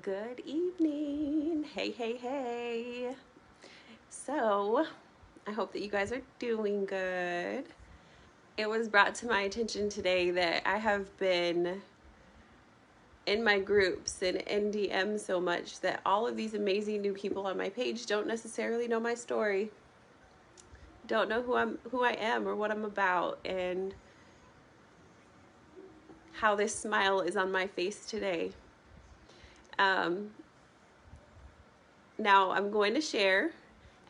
Good evening. Hey, hey, hey. So, I hope that you guys are doing good. It was brought to my attention today that I have been in my groups and in DM so much that all of these amazing new people on my page don't necessarily know my story, don't know who I am or what I'm about and how this smile is on my face today. Um, Now, I'm going to share,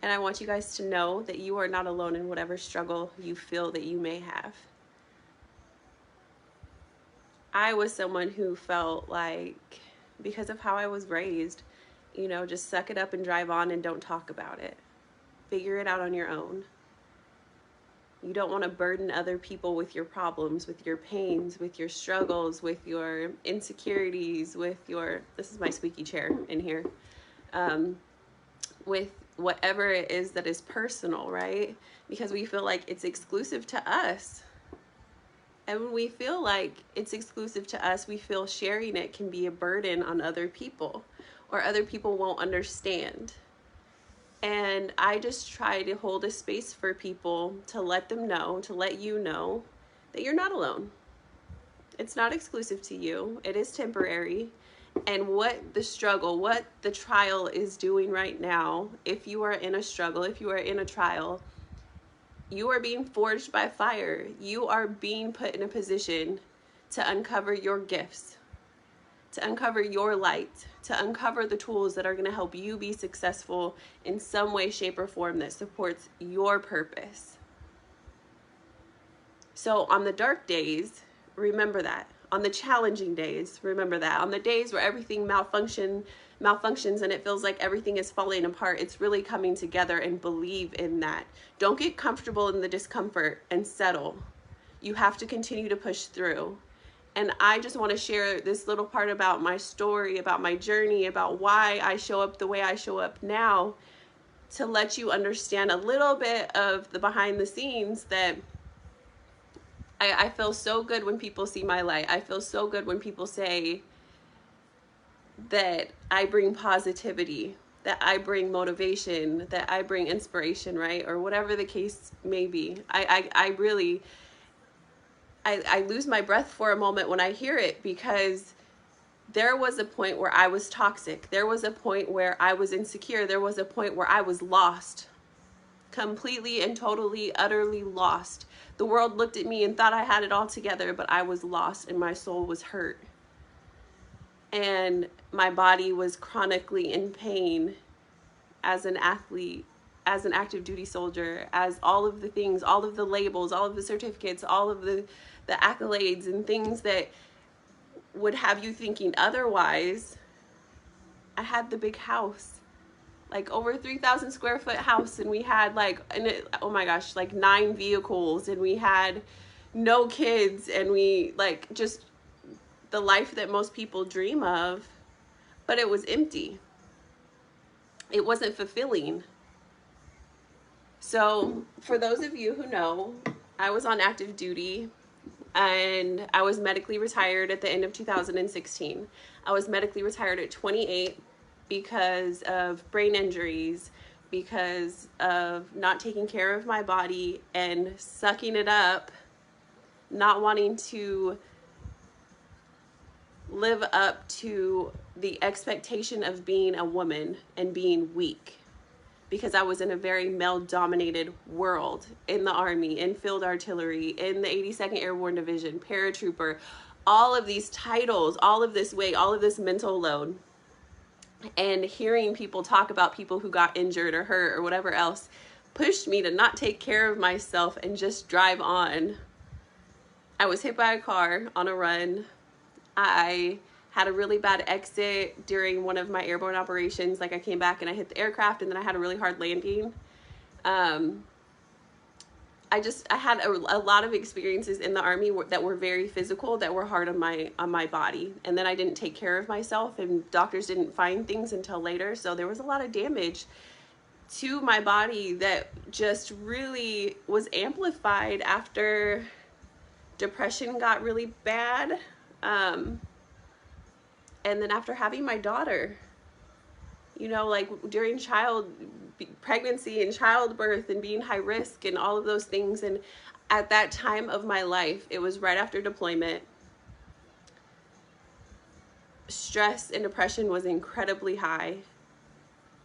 and I want you guys to know that you are not alone in whatever struggle you feel that you may have. I was someone who felt like, because of how I was raised, just suck it up and drive on and don't talk about it. Figure it out on your own. You don't want to burden other people with your problems, with your pains, with your struggles, with your insecurities, this is my squeaky chair in here, with whatever it is that is personal, right? Because we feel like it's exclusive to us. And when we feel like it's exclusive to us, we feel sharing it can be a burden on other people, or other people won't understand. And I just try to hold a space for people to let them know, to let you know that you're not alone. It's not exclusive to you. It is temporary. And what the struggle, what the trial is doing right now, if you are in a struggle, if you are in a trial, you are being forged by fire. You are being put in a position to uncover your gifts, to uncover your light, to uncover the tools that are going to help you be successful in some way, shape, or form that supports your purpose. So on the dark days, remember that. On the challenging days, remember that. On the days where everything malfunctions and it feels like everything is falling apart, it's really coming together, and believe in that. Don't get comfortable in the discomfort and settle. You have to continue to push through. And I just want to share this little part about my story, about my journey, about why I show up the way I show up now, to let you understand a little bit of the behind the scenes. That I feel so good when people see my light. I feel so good when people say that I bring positivity, that I bring motivation, that I bring inspiration, right? Or whatever the case may be. I really, I lose my breath for a moment when I hear it, because there was a point where I was toxic. There was a point where I was insecure. There was a point where I was lost. Completely and totally, utterly lost. The world looked at me and thought I had it all together, but I was lost and my soul was hurt. And my body was chronically in pain as an athlete, as an active duty soldier, as all of the things, all of the labels, all of the certificates, all of the accolades and things that would have you thinking otherwise. I had the big house, like over 3,000 square foot house, and we had oh my gosh, like 9 vehicles, and we had no kids, and we just the life that most people dream of, but it was empty. It wasn't fulfilling. So for those of you who know, I was on active duty, and I was medically retired at the end of 2016. I was medically retired at 28 because of brain injuries, because of not taking care of my body and sucking it up, not wanting to live up to the expectation of being a woman and being weak, because I was in a very male-dominated world, in the Army, in field artillery, in the 82nd Airborne Division, paratrooper, all of these titles, all of this weight, all of this mental load. And hearing people talk about people who got injured or hurt or whatever else pushed me to not take care of myself and just drive on. I was hit by a car on a run. I had a really bad exit during one of my airborne operations. I came back and I hit the aircraft, and then I had a really hard landing. I had a lot of experiences in the Army that were very physical, that were hard on my body. And then I didn't take care of myself, and doctors didn't find things until later. So there was a lot of damage to my body that just really was amplified after depression got really bad. And then after having my daughter, you know, like during pregnancy and childbirth and being high risk and all of those things. And at that time of my life, it was right after deployment. Stress and depression was incredibly high.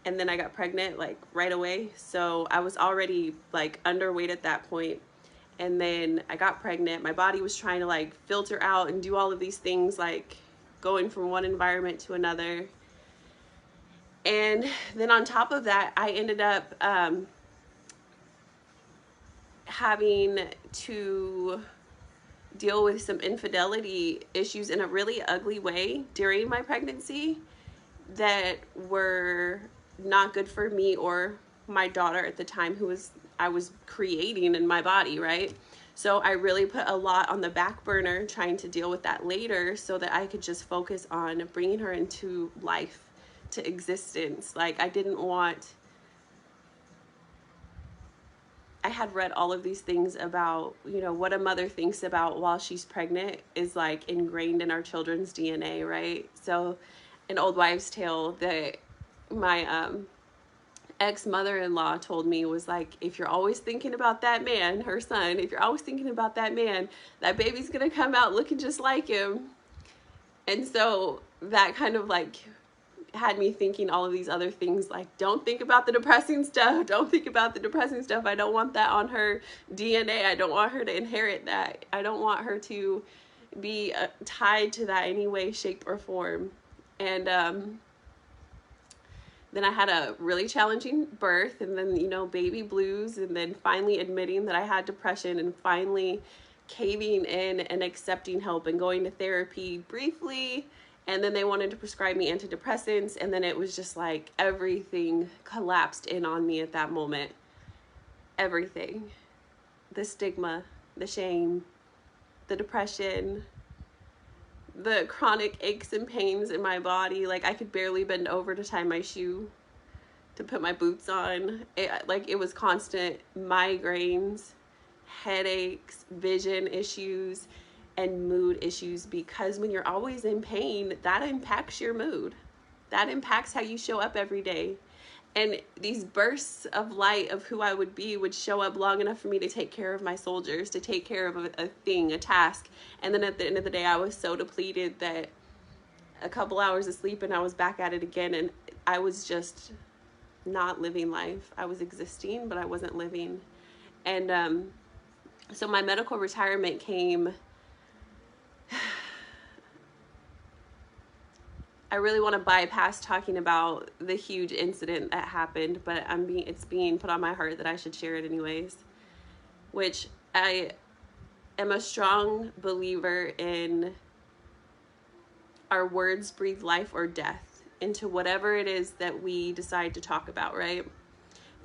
And then I got pregnant like right away. So I was already like underweight at that point. And then I got pregnant. My body was trying to like filter out and do all of these things, like going from one environment to another. And then on top of that, I ended up having to deal with some infidelity issues in a really ugly way during my pregnancy that were not good for me or my daughter at the time, I was creating in my body, right? So I really put a lot on the back burner trying to deal with that later so that I could just focus on bringing her into life, to existence. Like I had read all of these things about, you know, what a mother thinks about while she's pregnant is like ingrained in our children's DNA, right? So an old wives' tale that my ex-mother-in-law told me was like, if you're always thinking about that man, her son, if you're always thinking about that man, that baby's gonna come out looking just like him. And so that kind of like had me thinking all of these other things, like, don't think about the depressing stuff. Don't think about the depressing stuff. I don't want that on her DNA. I don't want her to inherit that. I don't want her to be tied to that any way, shape, or form. And then I had a really challenging birth, and then, you know, baby blues, and then finally admitting that I had depression, and finally caving in and accepting help and going to therapy briefly. And then they wanted to prescribe me antidepressants. And then it was just like everything collapsed in on me at that moment. Everything. The stigma, the shame, the depression, the chronic aches and pains in my body. Like I could barely bend over to tie my shoe, to put my boots on. It was constant migraines, headaches, vision issues, and mood issues, because when you're always in pain, that impacts your mood. That impacts how you show up every day. And these bursts of light of who I would be would show up long enough for me to take care of my soldiers, to take care of a thing, a task. And then at the end of the day, I was so depleted that a couple hours of sleep and I was back at it again. And I was just not living life. I was existing, but I wasn't living. And so my medical retirement came. I really want to bypass talking about the huge incident that happened, but it's being put on my heart that I should share it anyways, which I am a strong believer in. Our words breathe life or death into whatever it is that we decide to talk about, right?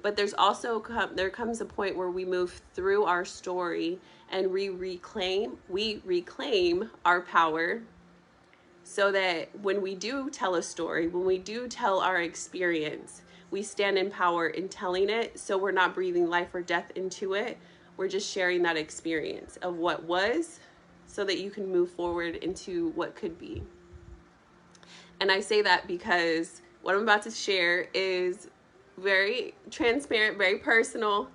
But there comes a point where we move through our story and we reclaim our power, so that when we do tell a story, when we do tell our experience, we stand in power in telling it. So we're not breathing life or death into it. We're just sharing that experience of what was, so that you can move forward into what could be. And I say that because what I'm about to share is very transparent, very personal.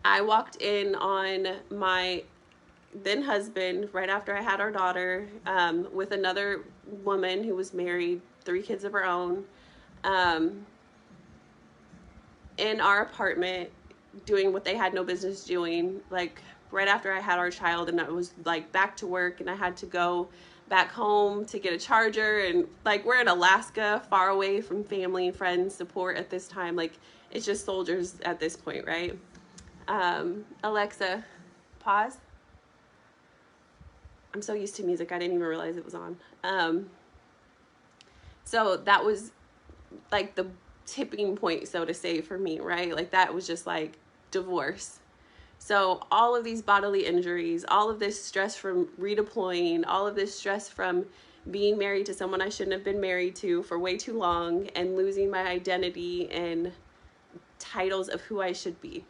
I walked in on my then husband right after I had our daughter, with another woman who was married, 3 kids of her own, in our apartment, doing what they had no business doing, like right after I had our child, and I was like back to work, and I had to go back home to get a charger, and like we're in Alaska, far away from family, friends, support at this time. Like it's just soldiers at this point, right? Alexa, pause. I'm so used to music, I didn't even realize it was on. So that was like the tipping point, so to say, for me, right? Like that was just like divorce. So all of these bodily injuries, all of this stress from redeploying, all of this stress from being married to someone I shouldn't have been married to for way too long, and losing my identity and titles of who I should be.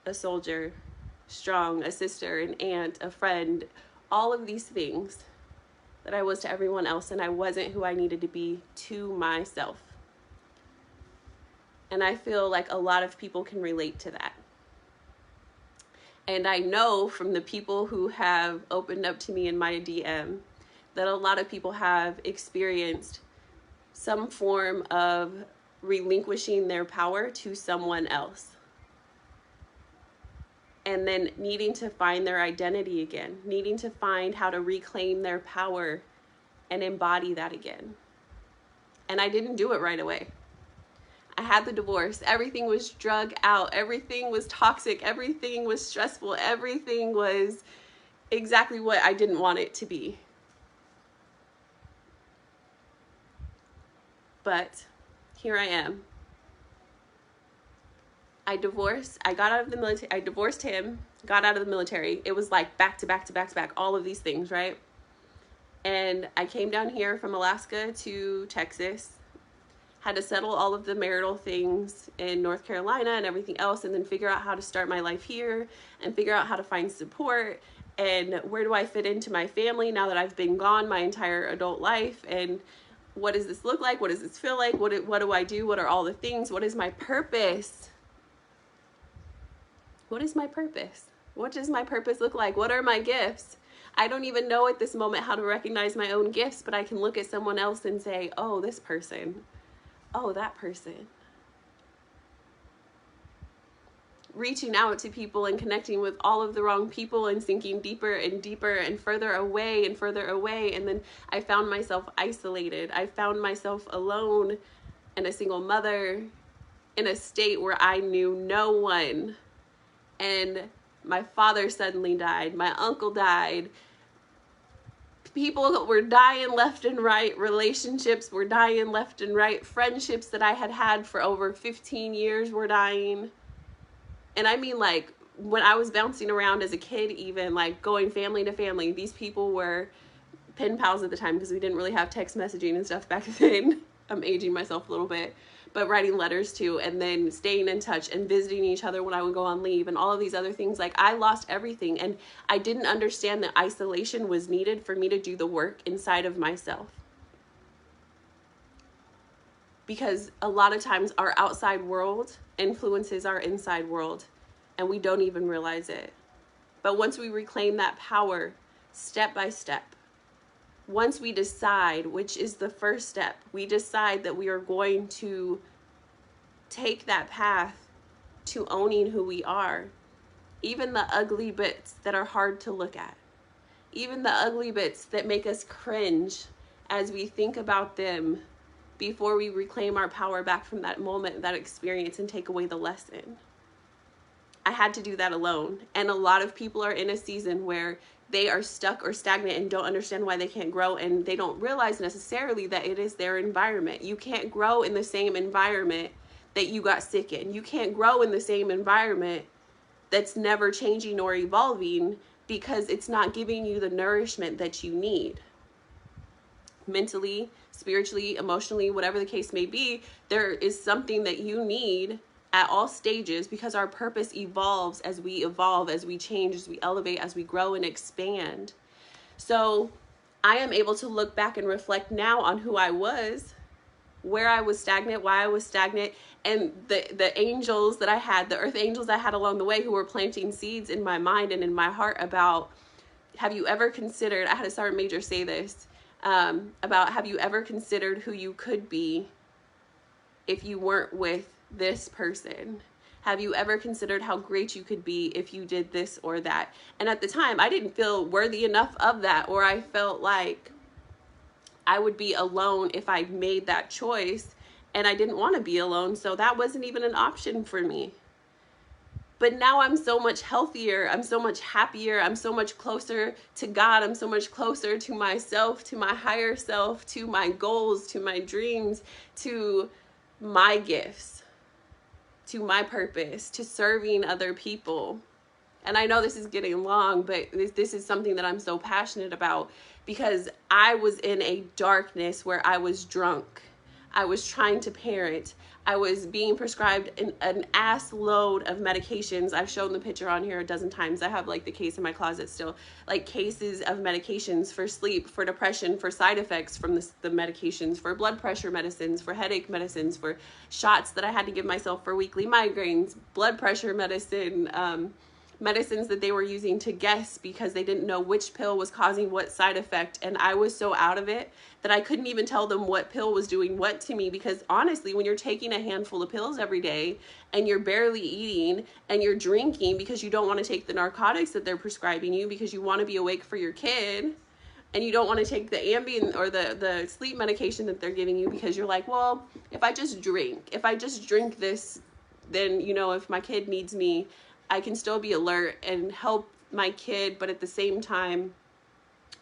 A soldier, strong, a sister, an aunt, a friend, all of these things. that I was to everyone else, and I wasn't who I needed to be to myself. And I feel like a lot of people can relate to that. And I know from the people who have opened up to me in my DM that a lot of people have experienced some form of relinquishing their power to someone else. And then needing to find their identity again, needing to find how to reclaim their power and embody that again. And I didn't do it right away. I had the divorce. Everything was drug out. Everything was toxic. Everything was stressful. Everything was exactly what I didn't want it to be. But here I am. I got out of the military. I divorced him, got out of the military. It was like back to back to back to back, all of these things, right? And I came down here from Alaska to Texas, had to settle all of the marital things in North Carolina and everything else, and then figure out how to start my life here and figure out how to find support and where do I fit into my family now that I've been gone my entire adult life, and what does this look like? What does this feel like? What do I do? What are all the things? What is my purpose? What is my purpose? What does my purpose look like? What are my gifts? I don't even know at this moment how to recognize my own gifts, but I can look at someone else and say, oh, this person. Oh, that person. Reaching out to people and connecting with all of the wrong people and sinking deeper and deeper and further away and further away. And then I found myself isolated. I found myself alone and a single mother in a state where I knew no one. And my father suddenly died. My uncle died. People were dying left and right. Relationships were dying left and right. Friendships that I had for over 15 years were dying. And I mean, like, when I was bouncing around as a kid, even, like, going family to family, these people were pen pals at the time because we didn't really have text messaging and stuff back then. I'm aging myself a little bit. But writing letters to, and then staying in touch and visiting each other when I would go on leave and all of these other things. Like, I lost everything, and I didn't understand that isolation was needed for me to do the work inside of myself. Because a lot of times our outside world influences our inside world, and we don't even realize it. But once we reclaim that power, step by step, once we decide, which is the first step, we decide that we are going to take that path to owning who we are, even the ugly bits that are hard to look at, even the ugly bits that make us cringe as we think about them before we reclaim our power back from that moment, that experience, and take away the lesson. I had to do that alone. And a lot of people are in a season where they are stuck or stagnant and don't understand why they can't grow, and they don't realize necessarily that it is their environment. You can't grow in the same environment that you got sick in. You can't grow in the same environment that's never changing or evolving because it's not giving you the nourishment that you need. Mentally, spiritually, emotionally, whatever the case may be, there is something that you need at all stages, because our purpose evolve, as we change, as we elevate, as we grow and expand. So I am able to look back and reflect now on who I was, where I was stagnant, why I was stagnant, and the angels that I had, the earth angels I had along the way, who were planting seeds in my mind and in my heart about, have you ever considered, I had a sergeant major say this, about, have you ever considered who you could be if you weren't with this person? Have you ever considered how great you could be if you did this or that? And at the time, I didn't feel worthy enough of that, or I felt like I would be alone if I made that choice, and I didn't want to be alone, so that wasn't even an option for me. But now I'm so much healthier, I'm so much happier, I'm so much closer to God, I'm so much closer to myself, to my higher self, to my goals, to my dreams, to my gifts, to my purpose, to serving other people. And I know this is getting long, but this is something that I'm so passionate about, because I was in a darkness where I was drunk. I was trying to parent. I was being prescribed an ass load of medications. I've shown the picture on here a dozen times. I have like the case in my closet still, like cases of medications for sleep, for depression, for side effects from the medications, for blood pressure medicines, for headache medicines, for shots that I had to give myself for weekly migraines, blood pressure medicine, medicines that they were using to guess because they didn't know which pill was causing what side effect. And I was so out of it that I couldn't even tell them what pill was doing what to me, because honestly, when you're taking a handful of pills every day and you're barely eating and you're drinking because you don't want to take the narcotics that they're prescribing you because you want to be awake for your kid, and you don't want to take the Ambien or the sleep medication that they're giving you because you're like, well, if I just drink this, then, you know, if my kid needs me, I can still be alert and help my kid, but at the same time,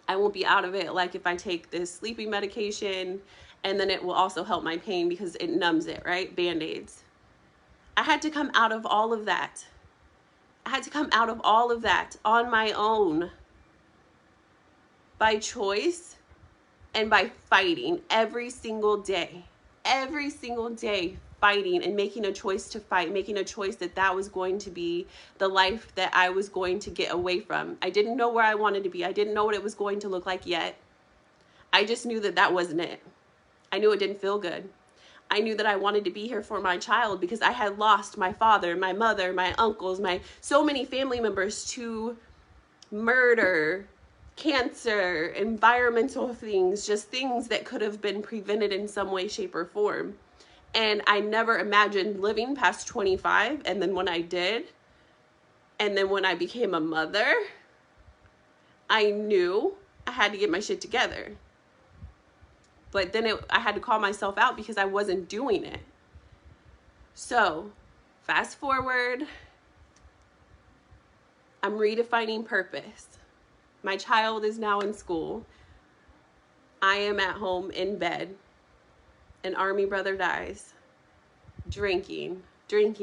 I won't be out of it. Like if I take this sleeping medication, and then it will also help my pain because it numbs it, right? BandAids. I had to come out of all of that. I had to come out of all of that on my own, by choice and by fighting every single day fighting and making a choice to fight, making a choice that that was going to be the life that I was going to get away from. I didn't know where I wanted to be. I didn't know what it was going to look like yet. I just knew that that wasn't it. I knew it didn't feel good. I knew that I wanted to be here for my child because I had lost my father, my mother, my uncles, so many family members to murder, cancer, environmental things, just things that could have been prevented in some way, shape, or form. And I never imagined living past 25. And then when I did, and then when I became a mother, I knew I had to get my shit together. But then I had to call myself out because I wasn't doing it. So, fast forward, I'm redefining purpose. My child is now in school. I am at home in bed. An army brother dies. Drinking. And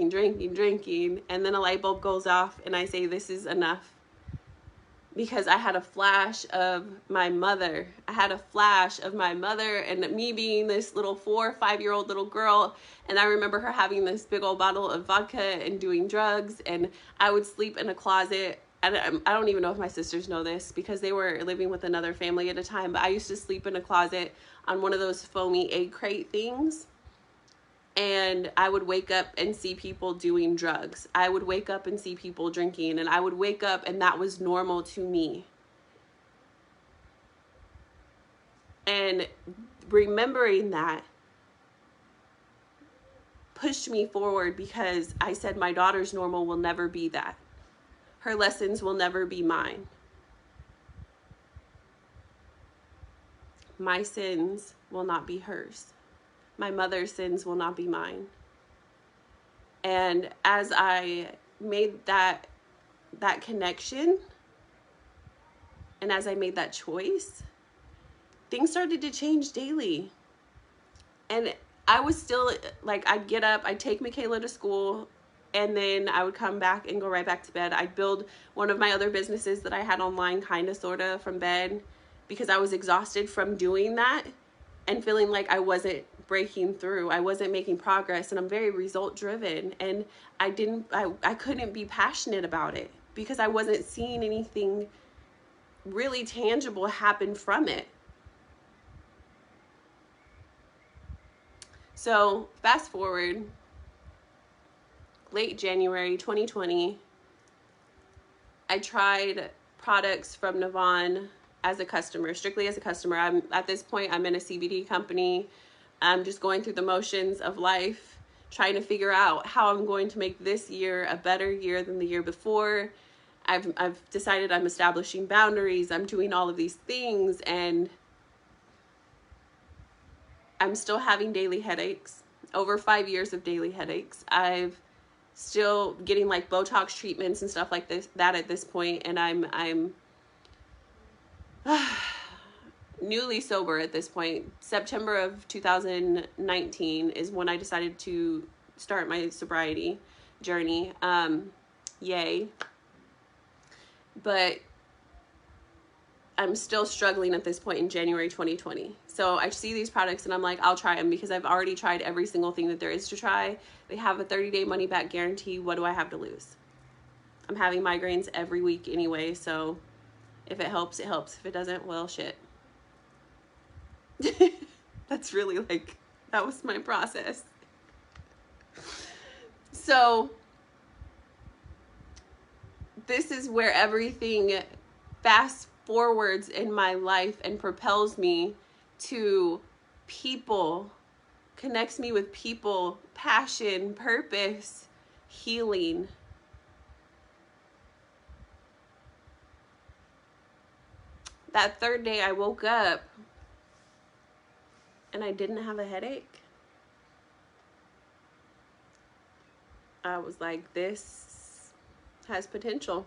then a light bulb goes off and I say, this is enough. Because I had a flash of my mother. And me being this little 4 or 5-year-old little girl. And I remember her having this big old bottle of vodka and doing drugs. And I would sleep in a closet. I don't even know if my sisters know this because they were living with another family at a time. But I used to sleep in a closet on one of those foamy egg crate things. And I would wake up and see people doing drugs. I would wake up and see people drinking. And I would wake up and that was normal to me. And remembering that pushed me forward because I said my daughter's normal will never be that. Her lessons will never be mine. My sins will not be hers. My mother's sins will not be mine. And as I made that connection, and as I made that choice, things started to change daily. And I was still, like, I'd get up, I'd take Michaela to school, and then I would come back and go right back to bed. I'd build one of my other businesses that I had online, kind of, sort of, from bed, because I was exhausted from doing that and feeling like I wasn't breaking through. I wasn't making progress, and I'm very result driven. And I couldn't be passionate about it because I wasn't seeing anything really tangible happen from it. So fast forward, late January 2020, I tried products from Navon as a customer, strictly as a customer. At this point, I'm in a CBD company. I'm just going through the motions of life, trying to figure out how I'm going to make this year a better year than the year before. I've decided I'm establishing boundaries. I'm doing all of these things, and I'm still having daily headaches. Over 5 years of daily headaches. I've still getting like Botox treatments and stuff like that at this point, and I'm newly sober at this point. September of 2019 is when I decided to start my sobriety journey. Yay. But I'm still struggling at this point in January 2020. So I see these products and I'm like, I'll try them because I've already tried every single thing that there is to try. They have a 30-day money back guarantee. What do I have to lose? I'm having migraines every week anyway, so if it helps, it helps. If it doesn't, well, shit. That's really like, that was my process. So this is where everything fast forwards in my life and propels me to people, connects me with people, passion, purpose, healing. That third day I woke up and I didn't have a headache. I was like, this has potential.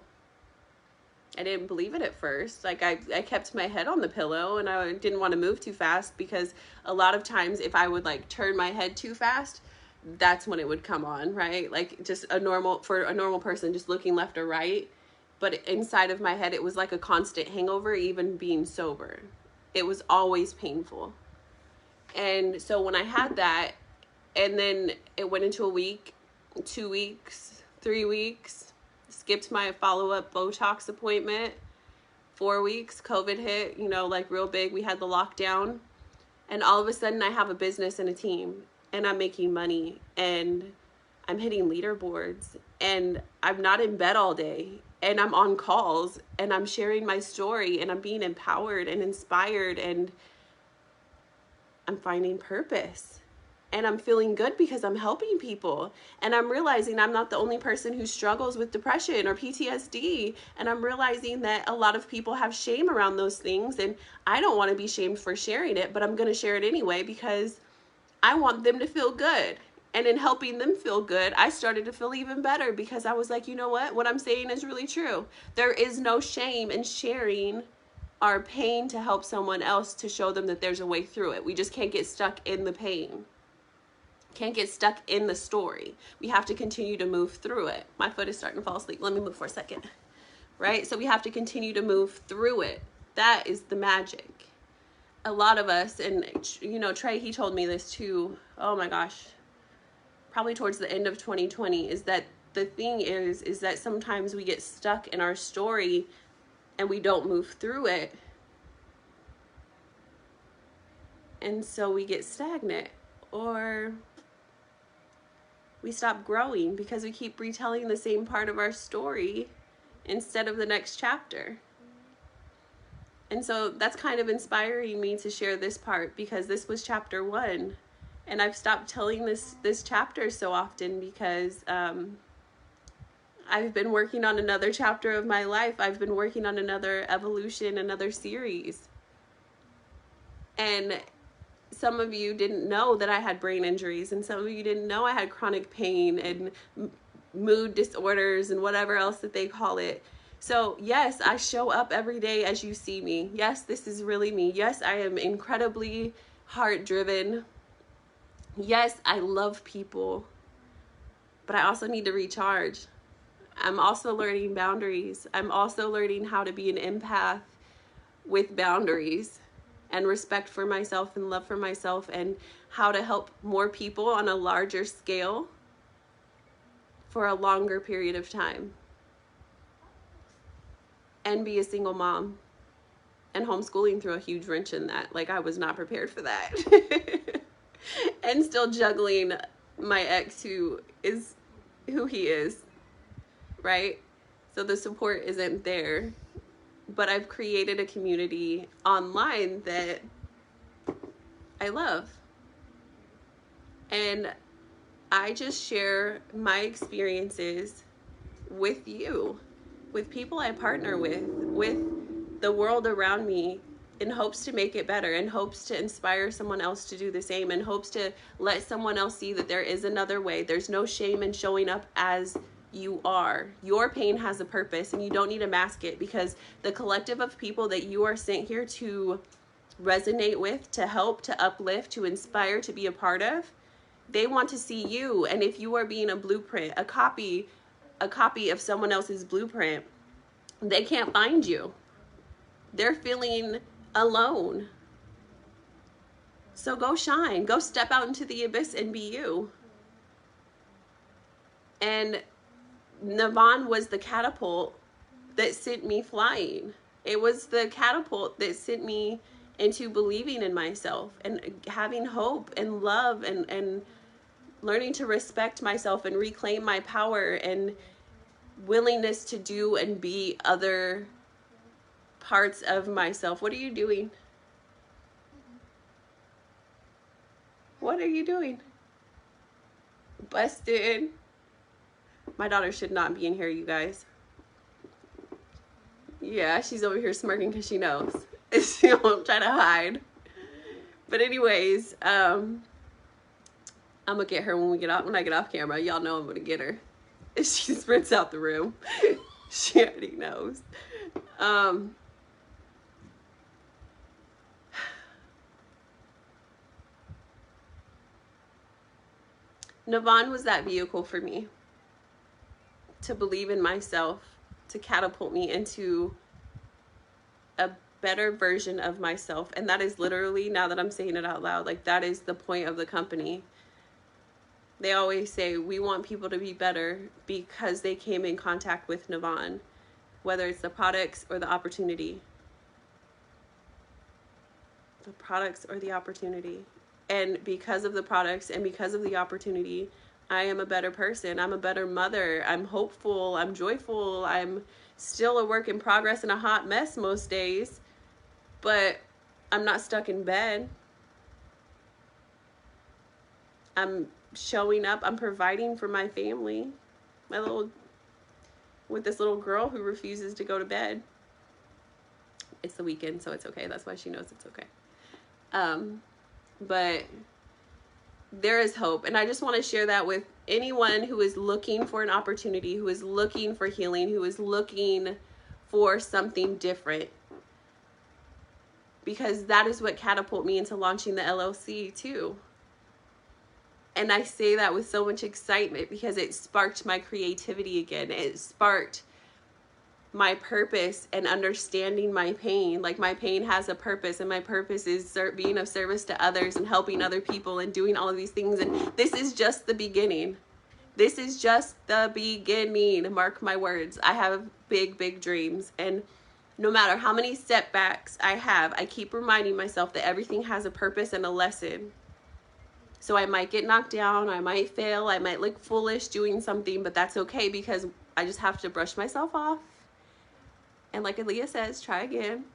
I didn't believe it at first. Like I kept my head on the pillow and I didn't want to move too fast because a lot of times if I would like turn my head too fast, that's when it would come on, right? Like just for a normal person just looking left or right. But inside of my head, it was like a constant hangover, even being sober. It was always painful. And so when I had that, and then it went into a week, 2 weeks, 3 weeks, skipped my follow-up Botox appointment, 4 weeks, COVID hit, you know, like real big. We had the lockdown. And all of a sudden I have a business and a team and I'm making money and I'm hitting leaderboards and I'm not in bed all day and I'm on calls and I'm sharing my story and I'm being empowered and inspired and I'm finding purpose. And I'm feeling good because I'm helping people. And I'm realizing I'm not the only person who struggles with depression or PTSD. And I'm realizing that a lot of people have shame around those things. And I don't want to be shamed for sharing it, but I'm going to share it anyway because I want them to feel good. And in helping them feel good, I started to feel even better because I was like, you know what I'm saying is really true. There is no shame in sharing our pain to help someone else, to show them that there's a way through it. We just can't get stuck in the pain. Can't get stuck in the story. We have to continue to move through it. My foot is starting to fall asleep. Let me move for a second. Right? So we have to continue to move through it. That is the magic. A lot of us, and you know, Trey, he told me this too. Oh my gosh. Probably towards the end of 2020, is that the thing is that sometimes we get stuck in our story and we don't move through it. And so we get stagnant, or we stop growing because we keep retelling the same part of our story instead of the next chapter. And so that's kind of inspiring me to share this part because this was chapter 1. And I've stopped telling this chapter so often because I've been working on another chapter of my life. I've been working on another evolution, another series. And some of you didn't know that I had brain injuries, and some of you didn't know I had chronic pain and mood disorders and whatever else that they call it. So yes, I show up every day as you see me. Yes, this is really me. Yes, I am incredibly heart-driven. Yes, I love people, but I also need to recharge. I'm also learning boundaries. I'm also learning how to be an empath with boundaries and respect for myself and love for myself, and how to help more people on a larger scale for a longer period of time, and be a single mom. And homeschooling threw a huge wrench in that. Like, I was not prepared for that. And still juggling my ex, who is who he is, right? So the support isn't there. But I've created a community online that I love. And I just share my experiences with you, with people I partner with the world around me, in hopes to make it better, in hopes to inspire someone else to do the same, in hopes to let someone else see that there is another way. There's no shame in showing up as you are. Your pain has a purpose, and you don't need to mask it, because the collective of people that you are sent here to resonate with, to help, to uplift, to inspire, to be a part of, they want to see you. And if you are being a blueprint, a copy of someone else's blueprint, they can't find you. They're feeling alone. So go shine. Go step out into the abyss and be you. And Navon was the catapult that sent me flying. It was the catapult that sent me into believing in myself and having hope and love and learning to respect myself and reclaim my power and willingness to do and be other parts of myself. What are you doing? What are you doing? Busted. My daughter should not be in here, you guys. Yeah, she's over here smirking because she knows. She won't try to hide. But anyways, I'm gonna get her when I get off camera. Y'all know I'm gonna get her. She sprints out the room. She already knows. Navon was that vehicle for me to believe in myself, to catapult me into a better version of myself. And that is literally, now that I'm saying it out loud, like that is the point of the company. They always say we want people to be better because they came in contact with Navon, whether it's the products or the opportunity. The products or the opportunity. And because of the products and because of the opportunity, I am a better person. I'm a better mother. I'm hopeful. I'm joyful. I'm still a work in progress and a hot mess most days, but I'm not stuck in bed. I'm showing up. I'm providing for my family. With this little girl who refuses to go to bed. It's the weekend, so it's okay. That's why she knows it's okay. But there is hope. And I just want to share that with anyone who is looking for an opportunity, who is looking for healing, who is looking for something different. Because that is what catapulted me into launching the LLC too. And I say that with so much excitement because it sparked my creativity again. It sparked my purpose and understanding my pain. Like my pain has a purpose, and my purpose is being of service to others and helping other people and doing all of these things. And this is just the beginning. This is just the beginning. Mark my words. I have big, big dreams. And no matter how many setbacks I have, I keep reminding myself that everything has a purpose and a lesson. So I might get knocked down. I might fail. I might look foolish doing something, but that's okay because I just have to brush myself off. And like Aaliyah says, try again.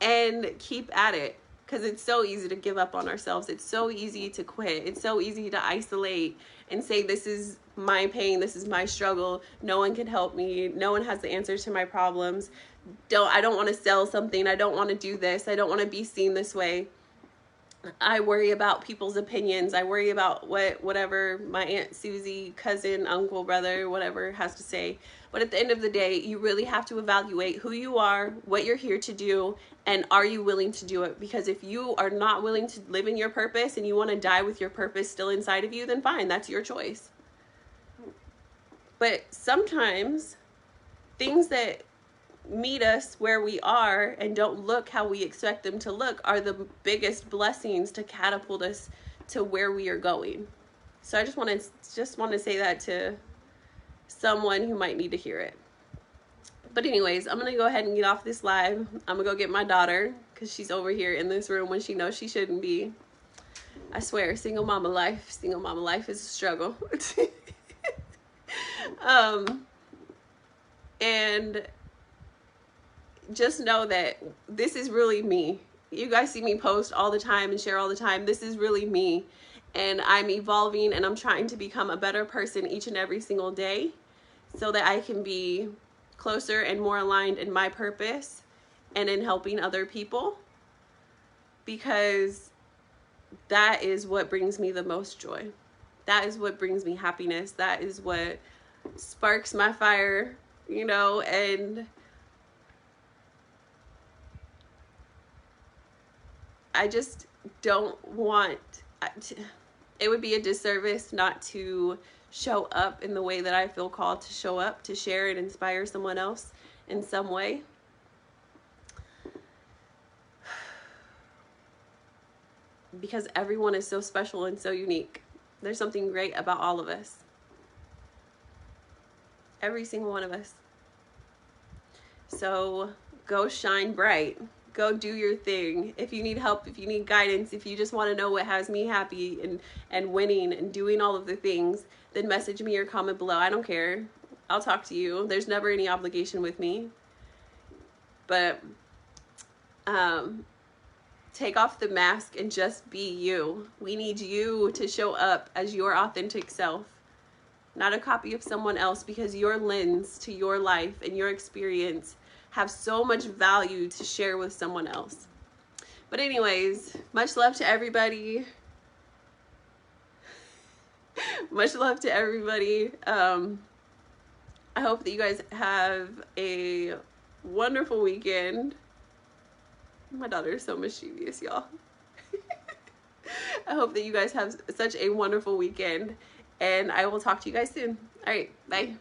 And keep at it. Because it's so easy to give up on ourselves. It's so easy to quit. It's so easy to isolate and say, this is my pain. This is my struggle. No one can help me. No one has the answers to my problems. I don't want to sell something. I don't want to do this. I don't want to be seen this way. I worry about people's opinions. I worry about whatever my Aunt Susie, cousin, uncle, brother, whatever has to say. But at the end of the day, you really have to evaluate who you are, what you're here to do, and are you willing to do it? Because if you are not willing to live in your purpose and you want to die with your purpose still inside of you, then fine, that's your choice. But sometimes things that meet us where we are and don't look how we expect them to look are the biggest blessings to catapult us to where we are going. So I just want to say that to someone who might need to hear it. But anyways, I'm going to go ahead and get off this live. I'm going to go get my daughter because she's over here in this room when she knows she shouldn't be. I swear, single mama life is a struggle. And just know that this is really me. You guys see me post all the time and share all the time. This is really me. And I'm evolving and I'm trying to become a better person each and every single day so that I can be closer and more aligned in my purpose and in helping other people. Because that is what brings me the most joy. That is what brings me happiness. That is what sparks my fire, and I just don't want it would be a disservice not to show up in the way that I feel called to show up, to share and inspire someone else in some way. because everyone is so special and so unique. There's something great about all of us. Every single one of us. So go shine bright. Go do your thing. If you need help, if you need guidance, if you just want to know what has me happy and winning and doing all of the things, then message me or comment below. I don't care. I'll talk to you. There's never any obligation with me. But take off the mask and just be you. We need you to show up as your authentic self, not a copy of someone else, because your lens to your life and your experience have so much value to share with someone else. But anyways, much love to everybody. Much love to everybody. I hope that you guys have a wonderful weekend. My daughter is so mischievous, y'all. I hope that you guys have such a wonderful weekend, and I will talk to you guys soon. All right, bye.